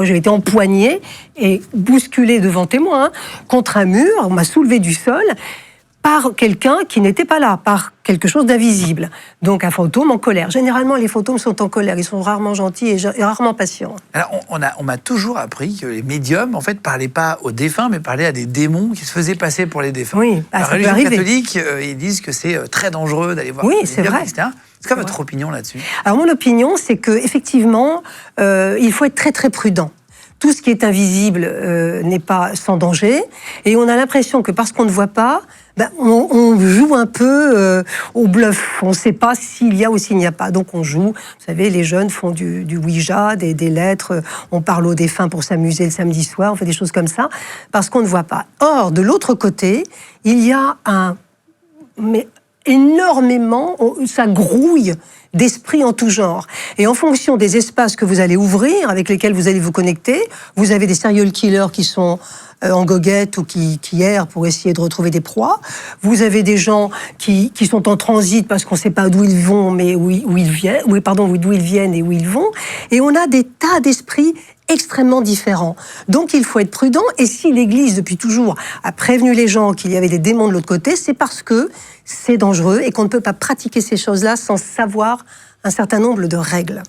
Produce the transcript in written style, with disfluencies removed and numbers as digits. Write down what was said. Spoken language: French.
J'ai été empoignée et bousculée devant témoin contre un mur. On m'a soulevée du sol par quelqu'un qui n'était pas là, par quelque chose d'invisible. Donc un fantôme en colère. Généralement, les fantômes sont en colère. Ils sont rarement gentils et rarement patients. Alors, on m'a toujours appris que les médiums, en fait, parlaient pas aux défunts, mais parlaient à des démons qui se faisaient passer pour les défunts. Oui, la religion catholique, ils disent que c'est très dangereux d'aller voir les médiums, vrai. etc. C'est quoi votre opinion là-dessus? Alors mon opinion, c'est que effectivement, il faut être très très prudent. Tout ce qui est invisible n'est pas sans danger, et on a l'impression que parce qu'on ne voit pas, on joue un peu au bluff. On ne sait pas s'il y a ou s'il n'y a pas. Donc on joue. Vous savez, les jeunes font du Ouija, des lettres. On parle aux défunts pour s'amuser le samedi soir. On fait des choses comme ça parce qu'on ne voit pas. Or, de l'autre côté, il y a énormément, ça grouille d'esprits en tout genre. Et en fonction des espaces que vous allez ouvrir, avec lesquels vous allez vous connecter, vous avez des serial killers qui sont en goguette ou qui errent pour essayer de retrouver des proies. Vous avez des gens qui sont en transit parce qu'on ne sait pas d'où ils vont, mais d'où ils viennent et où ils vont. Et on a des tas d'esprits extrêmement différents. Donc il faut être prudent. Et si l'Église, depuis toujours, a prévenu les gens qu'il y avait des démons de l'autre côté, c'est parce que c'est dangereux et qu'on ne peut pas pratiquer ces choses-là sans savoir un certain nombre de règles.